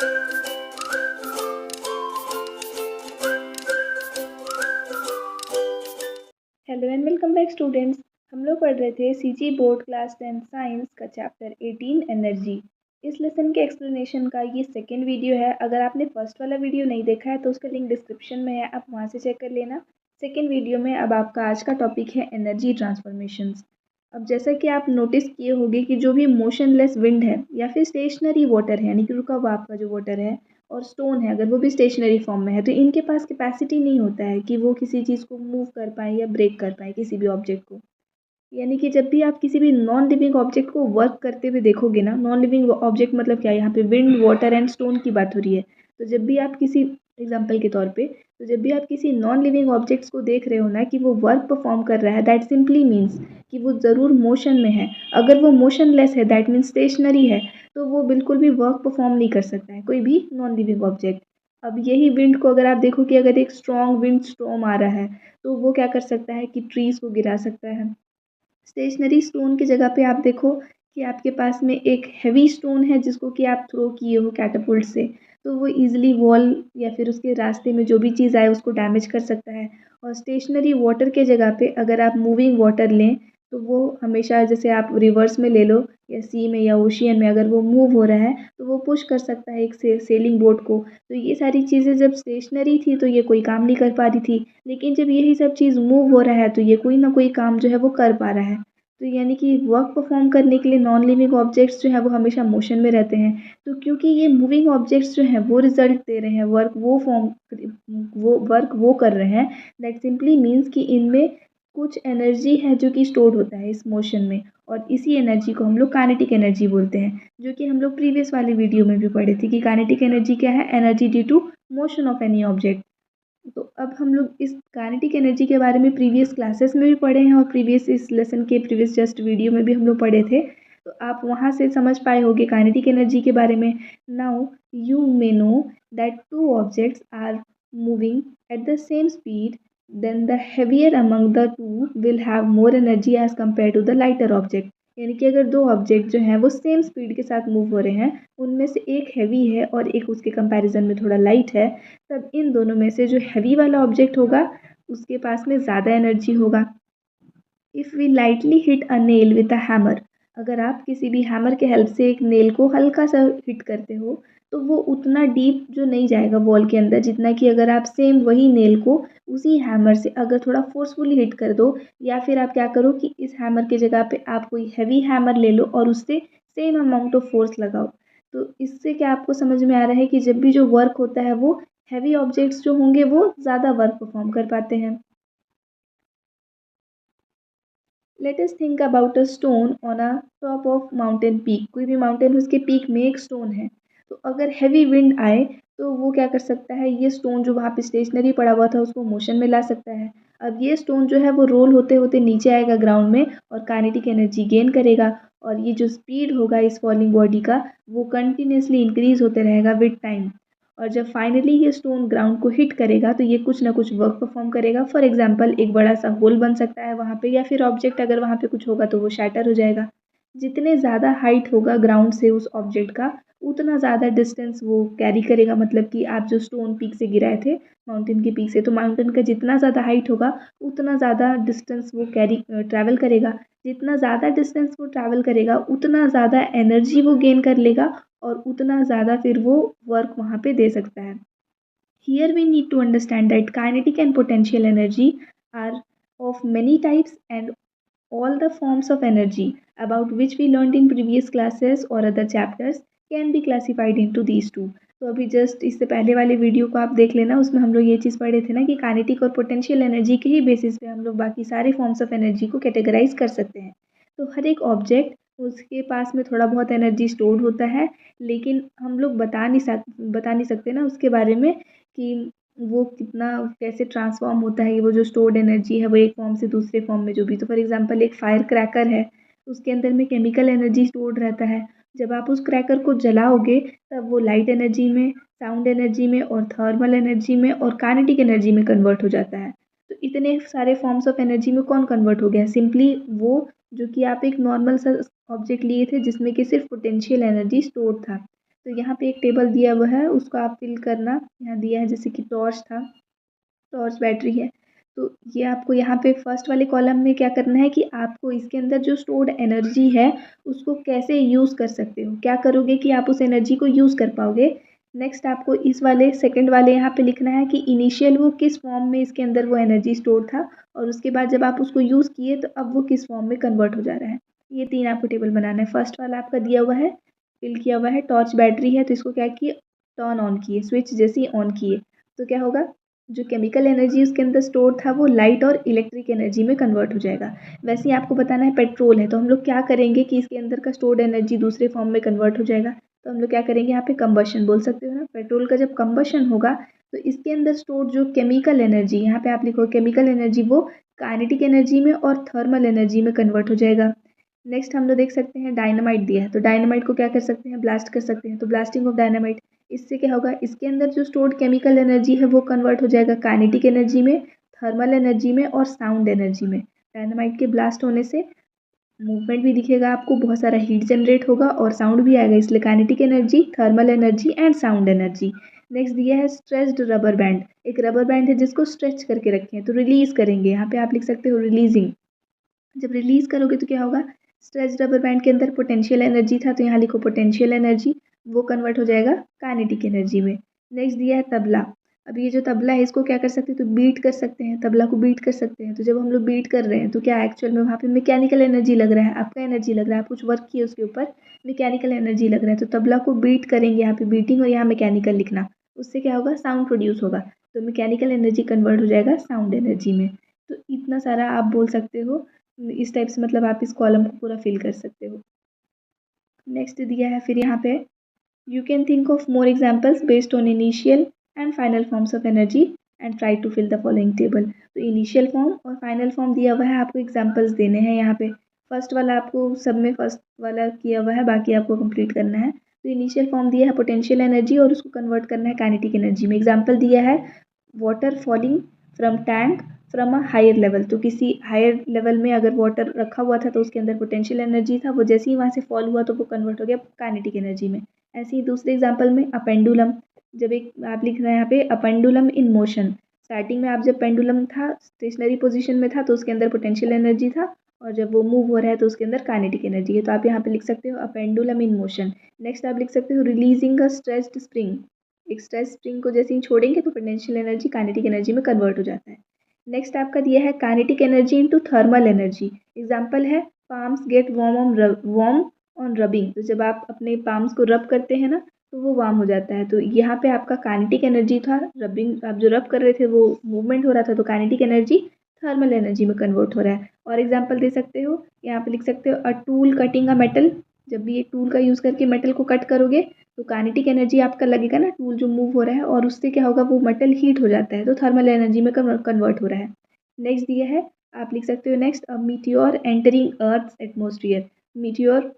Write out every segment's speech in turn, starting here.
Hello and welcome back students. हम लोग पढ़ रहे थे सीजी बोर्ड क्लास 10 साइंस का चैप्टर 18 एनर्जी। इस लेसन के एक्सप्लेनेशन का ये सेकेंड वीडियो है। अगर आपने फर्स्ट वाला वीडियो नहीं देखा है तो उसका लिंक डिस्क्रिप्शन में है, आप वहाँ से चेक कर लेना। सेकेंड वीडियो में अब आपका आज का टॉपिक है एनर्जी ट्रांसफॉर्मेशंस। अब जैसा कि आप नोटिस किए होंगे कि जो भी मोशनलेस विंड है या फिर स्टेशनरी वाटर है, यानी कि रुका हुआ आपका जो वाटर है, और स्टोन है, अगर वो भी स्टेशनरी फॉर्म में है, तो इनके पास कैपेसिटी नहीं होता है कि वो किसी चीज़ को मूव कर पाएँ या ब्रेक कर पाएँ किसी भी ऑब्जेक्ट को। यानी कि जब भी आप किसी भी नॉन लिविंग ऑब्जेक्ट को वर्क करते हुए देखोगे ना, नॉन लिविंग ऑब्जेक्ट मतलब क्या है, यहाँ पे विंड, वाटर एंड स्टोन की बात हो रही है। तो जब भी आप किसी एग्जाम्पल के तौर पे, तो जब भी आप किसी नॉन लिविंग ऑब्जेक्ट्स को देख रहे हो ना कि वो वर्क परफॉर्म कर रहा है, दैट सिंपली मीन्स कि वो ज़रूर मोशन में है। अगर वो मोशनलेस है, दैट मीन्स स्टेशनरी है, तो वो बिल्कुल भी वर्क परफॉर्म नहीं कर सकता है, कोई भी नॉन लिविंग ऑब्जेक्ट। अब यही विंड को अगर आप देखो कि अगर एक स्ट्रॉन्ग विंड स्टॉर्म आ रहा है, तो वो क्या कर सकता है कि ट्रीज़ को गिरा सकता है। स्टेशनरी स्टोन की जगह पे आप देखो कि आपके पास में एक हेवी स्टोन है जिसको कि आप थ्रो किए हो कैटापुल्ट से, तो वो ईजिली वॉल या फिर उसके रास्ते में जो भी चीज़ आए उसको डैमेज कर सकता है। और स्टेशनरी वाटर के जगह पे अगर आप मूविंग वाटर लें, तो वो हमेशा, जैसे आप रिवर्स में ले लो या सी में या ओशियन में, अगर वो मूव हो रहा है तो वो पुश कर सकता है एक सेलिंग बोट को। तो ये सारी चीज़ें जब स्टेशनरी थी तो ये कोई काम नहीं कर पा रही थी, लेकिन जब यही सब चीज़ मूव हो रहा है तो ये कोई ना कोई काम जो है वो कर पा रहा है। तो यानी कि वर्क परफॉर्म करने के लिए नॉन लिविंग ऑब्जेक्ट्स जो है वो हमेशा मोशन में रहते हैं। तो क्योंकि ये मूविंग ऑब्जेक्ट्स जो हैं वो रिजल्ट दे रहे हैं, वर्क वो कर रहे हैं, दैट सिंपली मीन्स कि इनमें कुछ एनर्जी है जो कि स्टोर्ड होता है इस मोशन में। और इसी एनर्जी को हम लोग काइनेटिक एनर्जी बोलते हैं, जो कि हम लोग प्रीवियस वाली वीडियो में भी पढ़े थे कि काइनेटिक एनर्जी क्या है, energy due to motion of any object. तो अब हम लोग इस काइनेटिक एनर्जी के बारे में प्रीवियस क्लासेस में भी पढ़े हैं और प्रीवियस इस लेसन के प्रीवियस जस्ट वीडियो में भी हम लोग पढ़े थे। तो आप वहाँ से समझ पाए होंगे काइनेटिक एनर्जी के बारे में। Now you may know that two objects are moving at the same speed, then the heavier among the two will have more energy as compare to the lighter object. यानी कि अगर दो object जो हैं वो सेम स्पीड के साथ move हो रहे हैं, उनमें से एक हैवी है और एक उसके कंपैरिजन में थोड़ा लाइट है, तब इन दोनों में से जो हैवी वाला ऑब्जेक्ट होगा उसके पास में ज़्यादा एनर्जी होगा। If we lightly hit a nail with a hammer, अगर आप किसी भी हैमर के हेल्प से एक नेल को हल्का सा हिट करते हो, तो वो उतना डीप जो नहीं जाएगा वॉल के अंदर, जितना कि अगर आप सेम वही नेल को उसी हैमर से अगर थोड़ा फोर्सफुली हिट कर दो, या फिर आप क्या करो कि इस हैमर की जगह पे आप कोई हैवी हैमर ले लो और उससे सेम अमाउंट ऑफ फोर्स लगाओ। तो इससे क्या आपको समझ में आ रहा है कि जब भी जो वर्क होता है वो हैवी ऑब्जेक्ट्स जो होंगे वो ज़्यादा वर्क परफॉर्म कर पाते हैं। Let us think about a stone on a top of mountain peak. कोई भी माउंटेन, उसके पीक में एक स्टोन है, तो अगर हैवी विंड आए तो वो क्या कर सकता है, ये स्टोन जो वहाँ पे स्टेशनरी पड़ा हुआ था उसको मोशन में ला सकता है। अब ये स्टोन जो है वो रोल होते होते नीचे आएगा ग्राउंड में और काइनेटिक एनर्जी गेन करेगा, और ये जो स्पीड होगा इस फॉलिंग बॉडी का वो कंटिन्यूसली इंक्रीज होते रहेगा विद टाइम। और जब फाइनली ये स्टोन ग्राउंड को हिट करेगा तो ये कुछ ना कुछ वर्क परफॉर्म करेगा। फॉर एग्जांपल एक बड़ा सा होल बन सकता है वहाँ पे, या फिर ऑब्जेक्ट अगर वहाँ पे कुछ होगा तो वो शैटर हो जाएगा। जितने ज़्यादा हाइट होगा ग्राउंड से उस ऑब्जेक्ट का, उतना ज़्यादा डिस्टेंस वो कैरी करेगा। मतलब कि आप जो स्टोन पीक से गिराए थे माउंटेन के पीक से, तो माउंटेन का जितना ज़्यादा हाइट होगा उतना ज़्यादा डिस्टेंस वो कैरी ट्रैवल करेगा। जितना ज़्यादा डिस्टेंस वो ट्रैवल करेगा उतना ज़्यादा एनर्जी वो गेन कर लेगा, और उतना ज़्यादा फिर वो वर्क वहाँ पे दे सकता है। Here we need to understand that kinetic and potential energy are of many types, and all the forms of energy about which we learned in previous classes or other chapters can be classified into these two. तो अभी just इससे पहले वाले video को आप देख लेना, उसमें हम लोग ये चीज़ पढ़े थे ना कि काइनेटिक और पोटेंशियल एनर्जी के ही बेसिस पे हम लोग बाकी सारे फॉर्म्स ऑफ एनर्जी को कैटेगराइज कर सकते हैं। तो हर एक ऑब्जेक्ट, उसके पास में थोड़ा बहुत एनर्जी स्टोर्ड होता है, लेकिन हम लोग बता नहीं सकते ना उसके बारे में कि वो कितना कैसे ट्रांसफॉर्म होता है, वो जो स्टोर्ड एनर्जी है वो एक फॉर्म से दूसरे फॉर्म में जो भी। तो फॉर एग्जांपल एक फायर क्रैकर है, उसके अंदर में केमिकल एनर्जी स्टोर्ड रहता है। जब आप उस क्रैकर को जलाओगे तब वो लाइट एनर्जी में, साउंड एनर्जी में और थर्मल एनर्जी में और काइनेटिक एनर्जी में कन्वर्ट हो जाता है। तो इतने सारे फॉर्म्स ऑफ एनर्जी में कौन कन्वर्ट हो गया, सिंपली वो जो कि आप एक नॉर्मल सा ऑब्जेक्ट लिए थे जिसमें कि सिर्फ पोटेंशियल एनर्जी स्टोर था। तो यहाँ पे एक टेबल दिया हुआ है, उसको आप फिल करना। यहाँ दिया है जैसे कि टॉर्च था, टॉर्च बैटरी है। तो ये आपको यहाँ पे फर्स्ट वाले कॉलम में क्या करना है कि आपको इसके अंदर जो स्टोर्ड एनर्जी है उसको कैसे यूज़ कर सकते हो, क्या करोगे कि आप उस एनर्जी को यूज़ कर पाओगे। नेक्स्ट आपको इस वाले सेकंड वाले यहाँ पे लिखना है कि इनिशियल वो किस फॉर्म में इसके अंदर वो एनर्जी स्टोर था, और उसके बाद जब आप उसको यूज़ किए तो अब वो किस फॉर्म में कन्वर्ट हो जा रहा है। ये 3 आपको टेबल बनाना है। फर्स्ट वाला आपका दिया हुआ है, फिल किया हुआ है, टॉर्च बैटरी है तो इसको क्या किए, टर्न ऑन किए, स्विच जैसे ही ऑन किए तो क्या होगा, जो केमिकल एनर्जी उसके अंदर स्टोर था वो लाइट और इलेक्ट्रिक एनर्जी में कन्वर्ट हो जाएगा। वैसे ही आपको बताना है पेट्रोल है तो हम लोग क्या करेंगे कि इसके अंदर का स्टोर्ड एनर्जी दूसरे फॉर्म में कन्वर्ट हो जाएगा। तो हम लोग क्या करेंगे, यहाँ पे कंबशन बोल सकते हो ना, पेट्रोल का जब कंबशन होगा तो इसके अंदर स्टोर जो केमिकल एनर्जी, यहाँ पे आप लिखो केमिकल एनर्जी, वो काइनेटिक एनर्जी में और थर्मल एनर्जी में कन्वर्ट हो जाएगा। नेक्स्ट हम लोग देख सकते हैं डायनामाइट दिया है, तो डायनामाइट को क्या कर सकते हैं, ब्लास्ट कर सकते हैं। तो ब्लास्टिंग ऑफ डायनामाइट, इससे क्या होगा, इसके अंदर जो स्टोर्ड केमिकल एनर्जी है वो कन्वर्ट हो जाएगा काइनेटिक एनर्जी में, थर्मल एनर्जी में और साउंड एनर्जी में। डायनामाइट के ब्लास्ट होने से मूवमेंट भी दिखेगा आपको, बहुत सारा हीट जनरेट होगा और साउंड भी आएगा, इसलिए kinetic energy, thermal energy and sound energy. Next दिया है स्ट्रेच्ड रबर बैंड, एक रबर बैंड है जिसको स्ट्रेच करके रखे हैं तो रिलीज करेंगे, यहाँ पे आप लिख सकते हो रिलीजिंग। जब रिलीज करोगे तो क्या होगा, स्ट्रेच रबर बैंड के अंदर पोटेंशियल एनर्जी था तो यहाँ लिखो पोटेंशियल एनर्जी, वो कन्वर्ट हो जाएगा काइनेटिक एनर्जी में। नेक्स्ट दिया है तबला। अब ये जो तबला है इसको क्या कर सकते हैं, तो बीट कर सकते हैं, तबला को बीट कर सकते हैं। तो जब हम लोग बीट कर रहे हैं तो क्या एक्चुअल में वहाँ पे मैकेनिकल एनर्जी लग रहा है, आपका एनर्जी लग रहा है, आप कुछ वर्क किए उसके ऊपर, मैकेनिकल एनर्जी लग रहा है। तो तबला को बीट करेंगे, यहाँ पे बीटिंग और यहाँ मैकेनिकल लिखना, उससे क्या होगा, साउंड प्रोड्यूस होगा। तो मैकेनिकल एनर्जी कन्वर्ट हो जाएगा साउंड एनर्जी में। तो इतना सारा आप बोल सकते हो, इस टाइप से मतलब आप इस कॉलम को पूरा फिल कर सकते हो। नेक्स्ट दिया है फिर यहाँ पे, you can think of more examples based on initial and final forms of energy and try to fill the following table. तो इनिशियल फॉर्म और फाइनल फॉर्म दिया हुआ है, आपको एग्जाम्पल्स देने हैं यहाँ पे। फर्स्ट वाला आपको सब में फर्स्ट वाला किया हुआ है, बाकी आपको कंप्लीट करना है। तो इनिशियल फॉर्म दिया है पोटेंशियल एनर्जी और उसको कन्वर्ट करना है काइनेटिक एनर्जी में। एग्जाम्पल दिया है water falling from tank from a higher level, तो किसी हायर लेवल में अगर वाटर रखा हुआ था तो उसके अंदर पोटेंशियल एनर्जी था, वो जैसे ही वहाँ से फॉल हुआ तो वो कन्वर्ट हो गया काइनेटिक एनर्जी में। ऐसे ही दूसरे एग्जाम्पल में अ पेंडुलम, जब एक आप लिख रहे हैं यहाँ पे अ पेंडुलम इन मोशन, स्टार्टिंग में आप जब पेंडुलम था स्टेशनरी पोजीशन में था तो उसके अंदर पोटेंशियल एनर्जी था, और जब वो मूव हो रहा है तो उसके अंदर काइनेटिक एनर्जी है। तो आप यहाँ पे लिख सकते हो a pendulum in motion. Next आप लिख सकते हो रिलीजिंग अ स्ट्रेच्ड स्प्रिंग, एक स्ट्रेच स्प्रिंग को जैसे ही छोड़ेंगे तो पोटेंशियल एनर्जी काइनेटिक एनर्जी में कन्वर्ट हो जाता है। नेक्स्ट आपका दिया है kinetic energy into thermal energy. Example है palms get warm on rubbing, तो जब आप अपने पाम्स को रब करते हैं ना तो वो वार्म हो जाता है। तो यहाँ पे आपका काइनेटिक एनर्जी था, रबिंग आप जो रब कर रहे थे वो मूवमेंट हो रहा था, तो काइनेटिक एनर्जी थर्मल एनर्जी में कन्वर्ट हो रहा है। और एग्जाम्पल दे सकते हो, यहाँ पे लिख सकते हो a tool cutting a metal, जब भी एक टूल का यूज़ करके मेटल को कट करोगे तो काइनेटिक एनर्जी आपका लगेगा ना, टूल जो मूव हो रहा है, और उससे क्या होगा, वो मेटल हीट हो जाता है तो थर्मल एनर्जी में कन्वर्ट हो रहा है। नेक्स्ट दिया है, आप लिख सकते हो next a meteor entering earth atmosphere. Meteor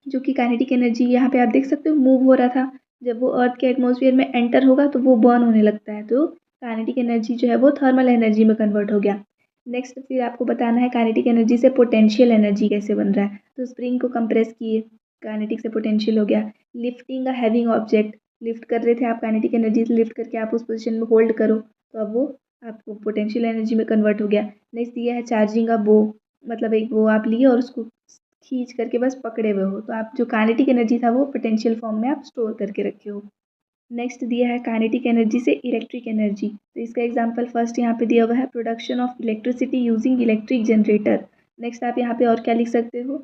जो कि काइनेटिक एनर्जी यहाँ पे आप देख सकते हो मूव हो रहा था, जब वो अर्थ के एटमोसफियर में एंटर होगा तो वो बर्न होने लगता है, तो काइनेटिक एनर्जी जो है वो थर्मल एनर्जी में कन्वर्ट हो गया। नेक्स्ट फिर आपको बताना है काइनेटिक एनर्जी से पोटेंशियल एनर्जी कैसे बन रहा है। तो स्प्रिंग को कंप्रेस किए, काइनेटिक से पोटेंशियल हो गया। लिफ्टिंग अ हैविंग ऑब्जेक्ट, लिफ्ट कर रहे थे आप, काइनेटिक एनर्जी से लिफ्ट करके आप उस पोजीशन में होल्ड करो तो अब वो आपको पोटेंशियल एनर्जी में कन्वर्ट हो गया। नेक्स्ट दिया है चार्जिंग अ बो, मतलब एक वो आप लिए और उसको खींच करके बस पकड़े हुए हो, तो आप जो काइनेटिक एनर्जी था वो पोटेंशियल फॉर्म में आप स्टोर करके रखे हो। नेक्स्ट दिया है काइनेटिक एनर्जी से इलेक्ट्रिक एनर्जी, तो इसका एग्जांपल फर्स्ट यहाँ पे दिया हुआ है production of electricity using electric generator. Next आप यहाँ पे और क्या लिख सकते हो,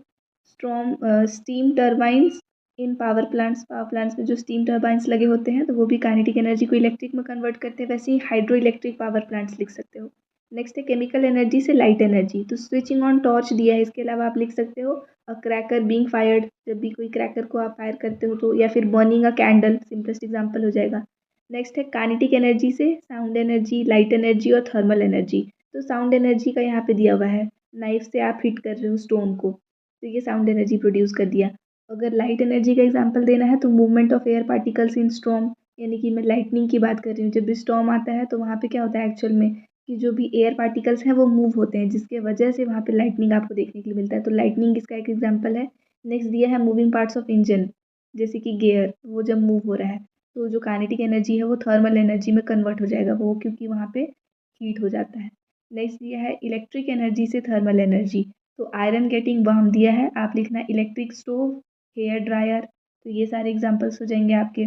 स्टीम टर्बाइंस इन पावर प्लांट्स में जो स्टीम टर्बाइंस लगे होते हैं तो वो भी काइनेटिक एनर्जी को इलेक्ट्रिक में कन्वर्ट करते हैं, वैसे ही हाइड्रो इलेक्ट्रिक पावर प्लांट्स लिख सकते हो। नेक्स्ट है केमिकल एनर्जी से लाइट एनर्जी, तो स्विचिंग ऑन टॉर्च दिया है, इसके अलावा आप लिख सकते हो अ क्रैकर बीइंग फायर्ड, जब भी कोई क्रैकर को आप फायर करते हो तो, या फिर बर्निंग अ कैंडल सिंपलेस्ट एग्जांपल हो जाएगा। नेक्स्ट है काइनेटिक एनर्जी से साउंड एनर्जी, लाइट एनर्जी और थर्मल एनर्जी। तो साउंड एनर्जी का यहाँ पे दिया हुआ है, नाइफ से आप हिट कर रहे हो स्टोन को तो ये साउंड एनर्जी प्रोड्यूस कर दिया। अगर लाइट एनर्जी का एग्जांपल देना है तो movement of air particles in storm, यानी कि मैं लाइटनिंग की बात कर रही हूँ, जब भी स्टॉर्म आता है तो वहाँ पे क्या होता है एक्चुअल में कि जो भी एयर पार्टिकल्स हैं वो मूव होते हैं, जिसके वजह से वहाँ पे लाइटनिंग आपको देखने के लिए मिलता है, तो लाइटनिंग इसका एक एग्जांपल है। नेक्स्ट दिया है मूविंग पार्ट्स ऑफ इंजन, जैसे कि गियर वो जब मूव हो रहा है तो जो काइनेटिक एनर्जी है वो थर्मल एनर्जी में कन्वर्ट हो जाएगा वो, क्योंकि वहाँ पे हीट हो जाता है। नेक्स्ट दिया है इलेक्ट्रिक एनर्जी से थर्मल एनर्जी। तो आयरन गेटिंग वार्म दिया है, आप लिखना इलेक्ट्रिक स्टोव, हेयर ड्रायर। तो ये सारे एग्जांपल्स हो जाएंगे आपके।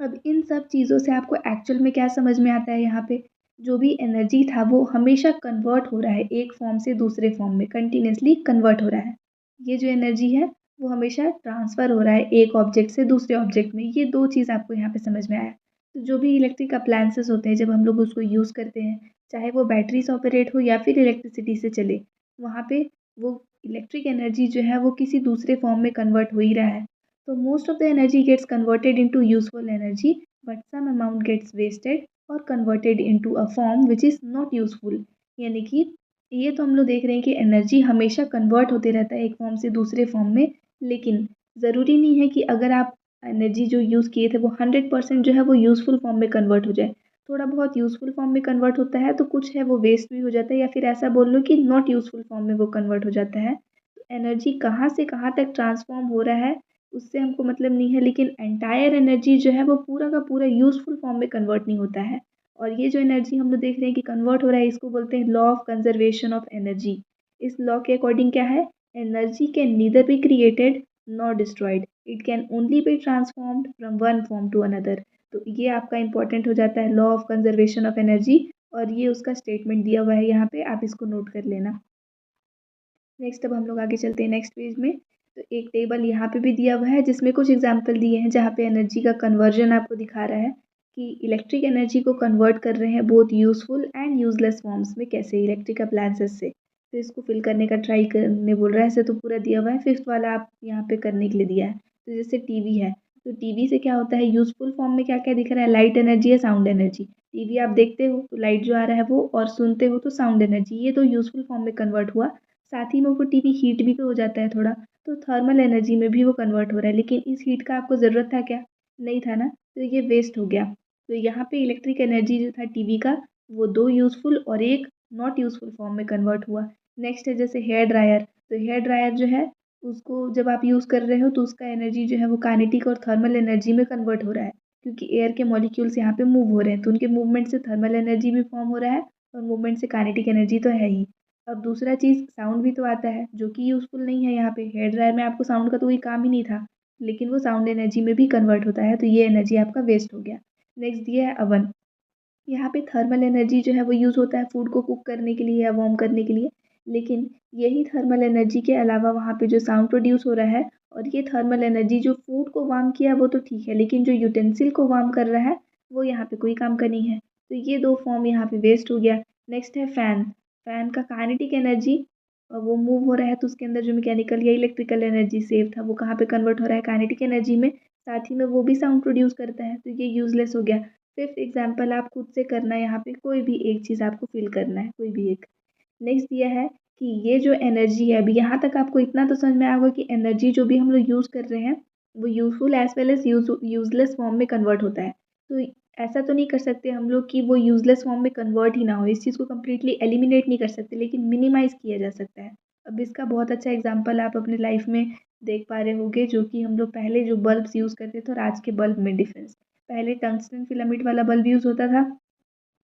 अब इन सब चीज़ों से आपको एक्चुअल में क्या समझ में आता है, यहाँ पे जो भी एनर्जी था वो हमेशा कन्वर्ट हो रहा है एक फॉर्म से दूसरे फॉर्म में, कंटिन्यूसली कन्वर्ट हो रहा है। ये जो एनर्जी है वो हमेशा ट्रांसफ़र हो रहा है एक ऑब्जेक्ट से दूसरे ऑब्जेक्ट में। ये दो चीज़ आपको यहाँ पे समझ में आया। तो जो भी इलेक्ट्रिक अप्लायंसेस होते हैं जब हम लोग उसको यूज़ करते हैं, चाहे वो बैटरी से ऑपरेट हो या फिर इलेक्ट्रिसिटी से चले, वहाँ पे वो इलेक्ट्रिक एनर्जी जो है वो किसी दूसरे फॉर्म में कन्वर्ट हो ही रहा है। So most of the energy gets converted into useful energy, but some amount gets wasted or converted into a form which is not useful। यानी कि ये तो हम लोग देख रहे हैं कि एनर्जी हमेशा कन्वर्ट होते रहता है एक फॉर्म से दूसरे फॉर्म में, लेकिन ज़रूरी नहीं है कि अगर आप एनर्जी जो यूज़ किए थे वो 100% जो है वो यूज़फुल फॉर्म में कन्वर्ट हो जाए। थोड़ा बहुत यूज़फुल फॉर्म में कन्वर्ट होता है तो कुछ है वो वेस्ट भी हो जाता है, या फिर ऐसा बोल लो कि नॉट यूज़फुल फॉर्म में वो कन्वर्ट हो जाता है। एनर्जी कहाँ से कहाँ तक ट्रांसफॉर्म हो रहा है उससे हमको मतलब नहीं है, लेकिन एंटायर एनर्जी जो है वो पूरा का पूरा यूज़फुल फॉर्म में कन्वर्ट नहीं होता है। और ये जो एनर्जी हम लोग देख रहे हैं कि कन्वर्ट हो रहा है, इसको बोलते हैं law of conservation of energy. इस लॉ के अकॉर्डिंग क्या है, energy can neither be created nor destroyed, it can only be transformed from one form to another. तो ये आपका इंपॉर्टेंट हो जाता है law of conservation of energy, और ये उसका स्टेटमेंट दिया हुआ है यहाँ पे, आप इसको नोट कर लेना। नेक्स्ट अब हम लोग आगे चलते हैं नेक्स्ट पेज में। तो एक टेबल यहाँ पे भी दिया हुआ है जिसमें कुछ एग्जांपल दिए हैं जहाँ पे एनर्जी का कन्वर्जन आपको दिखा रहा है कि इलेक्ट्रिक एनर्जी को कन्वर्ट कर रहे हैं both useful and useless forms में, कैसे इलेक्ट्रिक अप्लायंसेस से। तो इसको फिल करने का ट्राई करने बोल रहा है, ऐसे तो पूरा दिया हुआ है, फिफ्थ वाला आप यहाँ पे करने के लिए दिया है। तो जैसे टीवी है, तो टीवी से क्या होता है, यूज़फुल फॉर्म में क्या क्या दिख रहा है, लाइट एनर्जी या साउंड एनर्जी। टीवी आप देखते हो तो लाइट जो आ रहा है वो, और सुनते हो तो साउंड एनर्जी, ये तो यूज़फुल फॉर्म में कन्वर्ट हुआ। साथ ही में वो टीवी हीट भी तो हो जाता है थोड़ा, तो थर्मल एनर्जी में भी वो कन्वर्ट हो रहा है, लेकिन इस हीट का आपको ज़रूरत था क्या, नहीं था ना, तो ये वेस्ट हो गया। तो यहाँ पे इलेक्ट्रिक एनर्जी जो था टीवी का, वो दो यूज़फुल और एक नॉट यूज़फुल फॉर्म में कन्वर्ट हुआ। नेक्स्ट है जैसे हेयर ड्रायर, तो हेयर ड्रायर जो है उसको जब आप यूज़ कर रहे हो तो उसका एनर्जी जो है वो काइनेटिक और थर्मल एनर्जी में कन्वर्ट हो रहा है, क्योंकि एयर के मॉलिक्यूल्स यहाँ पे मूव हो रहे हैं, तो उनके मूवमेंट से थर्मल एनर्जी भी फॉर्म हो रहा है और मूवमेंट से काइनेटिक एनर्जी तो है ही। अब दूसरा चीज़ साउंड भी तो आता है जो कि यूज़फुल नहीं है, यहाँ पे हेयर ड्रायर में आपको साउंड का तो कोई काम ही नहीं था, लेकिन वो साउंड एनर्जी में भी कन्वर्ट होता है, तो ये एनर्जी आपका वेस्ट हो गया। नेक्स्ट दिया है अवन। यहाँ पे थर्मल एनर्जी जो है वो यूज़ होता है फूड को कुक करने के लिए या वार्म करने के लिए, लेकिन यही थर्मल एनर्जी के अलावा वहाँ पे जो साउंड प्रोड्यूस हो रहा है, और ये थर्मल एनर्जी जो फूड को वार्म किया वो तो ठीक है, लेकिन जो यूटेंसिल को वार्म कर रहा है वो यहाँ पे कोई काम का नहीं है, तो ये दो फॉर्म यहाँ पे वेस्ट हो गया। नेक्स्ट है फ़ैन। फ़ैन का काइनेटिक एनर्जी, वो मूव हो रहा है तो उसके अंदर जो मैकेनिकल या इलेक्ट्रिकल एनर्जी सेव था वो कहाँ पे कन्वर्ट हो रहा है, काइनेटिक एनर्जी में, साथ ही में वो भी साउंड प्रोड्यूस करता है, तो ये यूज़लेस हो गया। फिफ्थ एग्जाम्पल आप खुद से करना है, यहाँ पे कोई भी एक चीज़ आपको फिल करना है, कोई भी एक। नेक्स्ट दिया है कि ये जो एनर्जी है, अभी यहाँ तक आपको इतना तो समझ में आया होगा कि एनर्जी जो भी हम लोग यूज़ कर रहे हैं वो useful as well as useless form में कन्वर्ट होता है। तो ऐसा तो नहीं कर सकते हम लोग कि वो यूज़लेस फॉर्म में कन्वर्ट ही ना हो, इस चीज़ को कम्प्लीटली एलिमिनेट नहीं कर सकते, लेकिन मिनिमाइज़ किया जा सकता है। अब इसका बहुत अच्छा एग्जाम्पल आप अपने लाइफ में देख पा रहे होंगे, जो कि हम लोग पहले जो बल्ब्स यूज़ करते थे और आज के बल्ब में डिफरेंस। पहले टंगस्टन फिलामेंट वाला बल्ब यूज़ होता था,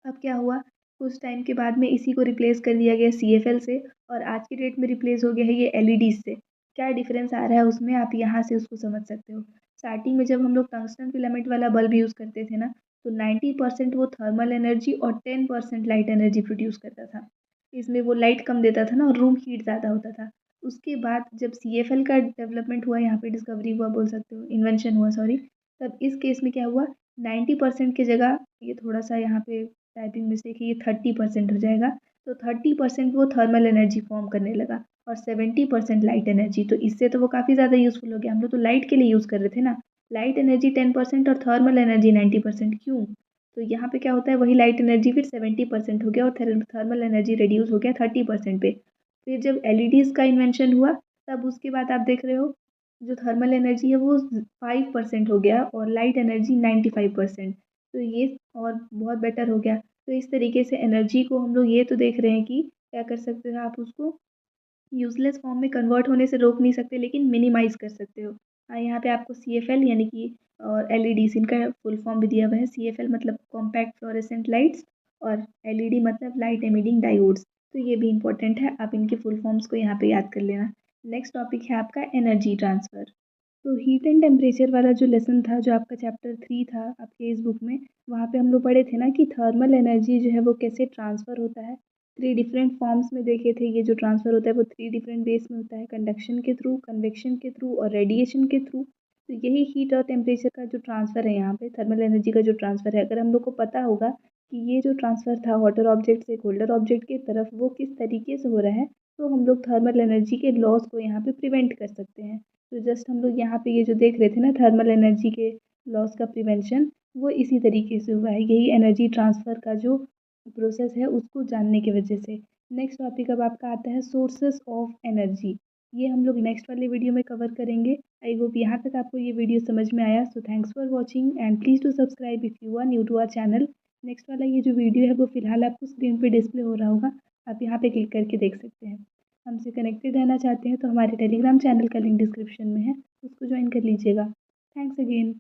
अब क्या हुआ, कुछ टाइम के बाद में इसी को रिप्लेस कर दिया गया सीएफएल से, और आज की डेट में रिप्लेस हो गया है ये एलईडीज़ से। क्या डिफरेंस आ रहा है उसमें, आप यहाँ से उसको समझ सकते हो। स्टार्टिंग में जब हम लोग टंगस्टन फिलामेंट वाला बल्ब यूज़ करते थे ना, तो 90% वो थर्मल एनर्जी और 10% लाइट एनर्जी प्रोड्यूस करता था। इसमें वो लाइट कम देता था ना और रूम हीट ज़्यादा होता था। उसके बाद जब सीएफएल का डेवलपमेंट हुआ, यहाँ पे डिस्कवरी हुआ बोल सकते हो, इन्वेंशन हुआ सॉरी, तब इस केस में क्या हुआ, 90% की जगह, ये थोड़ा सा यहाँ पे टाइपिंग मिस्टेक है, ये 30% हो जाएगा। तो 30% वो थर्मल एनर्जी फॉर्म करने लगा और 70% लाइट एनर्जी, तो इससे तो वो काफ़ी ज़्यादा यूज़फुल हो गया। हम लोग तो लाइट के लिए यूज़ कर रहे थे ना, लाइट एनर्जी 10% और थर्मल एनर्जी 90%, क्यों, तो यहाँ पे क्या होता है, वही लाइट एनर्जी फिर 70% हो गया और थर्मल एनर्जी रिड्यूस हो गया 30% पे। फिर जब एलईडीज़ का इन्वेंशन हुआ, तब उसके बाद आप देख रहे हो जो थर्मल एनर्जी है वो 5% हो गया और लाइट एनर्जी 95%, तो ये और बहुत बेटर हो गया। तो इस तरीके से एनर्जी को हम लोग ये तो देख रहे हैं कि क्या कर सकते हो, आप उसको यूज़लेस फॉर्म में कन्वर्ट होने से रोक नहीं सकते, लेकिन मिनिमाइज़ कर सकते हो। यहाँ पे आपको CFL यानी कि और LEDs इनका फुल फॉर्म भी दिया हुआ है। CFL मतलब कॉम्पैक्ट फ्लोरेसेंट लाइट्स और LED मतलब लाइट एमिटिंग डायोड्स। तो ये भी इम्पोर्टेंट है, आप इनके फुल फॉर्म्स को यहाँ पे याद कर लेना। नेक्स्ट टॉपिक है आपका एनर्जी ट्रांसफ़र। तो हीट एंड टेम्परेचर वाला जो लेसन था, जो आपका चैप्टर 3 था आपके इस बुक में, वहाँ पे हम लोग पढ़े थे ना कि थर्मल एनर्जी जो है वो कैसे ट्रांसफ़र होता है। 3 डिफरेंट फॉर्म्स में देखे थे, ये जो ट्रांसफ़र होता है वो 3 डिफरेंट वेज़ में होता है, कंडक्शन के थ्रू, कन्वेक्शन के थ्रू और रेडिएशन के थ्रू। तो यही हीट और टेम्परेचर का जो ट्रांसफ़र है यहाँ पे, थर्मल एनर्जी का जो ट्रांसफ़र है, अगर हम लोग को पता होगा कि ये जो ट्रांसफ़र था वाटर ऑब्जेक्ट से कोल्डर ऑब्जेक्ट की तरफ, वो किस तरीके से हो रहा है, तो हम लोग थर्मल एनर्जी के लॉस को यहाँ पे प्रिवेंट कर सकते हैं। तो जस्ट हम लोग यहाँ पे ये जो देख रहे थे ना थर्मल एनर्जी के लॉस का प्रिवेंशन, वो इसी तरीके से हुआ है, यही एनर्जी ट्रांसफ़र का जो प्रोसेस है उसको जानने की वजह से। नेक्स्ट टॉपिक अब आपका आता है सोर्सेस ऑफ एनर्जी। ये हम लोग नेक्स्ट वाले वीडियो में कवर करेंगे। आई होप यहाँ तक आपको ये वीडियो समझ में आया। So thanks for watching and please to subscribe if you are new to our channel. Next वाला ये जो वीडियो है वो फिलहाल आपको स्क्रीन पे डिस्प्ले हो रहा होगा, आप यहाँ पे क्लिक करके देख सकते हैं। हमसे कनेक्टेड रहना चाहते हैं तो हमारे टेलीग्राम चैनल का लिंक डिस्क्रिप्शन में है, उसको ज्वाइन कर लीजिएगा। Thanks again.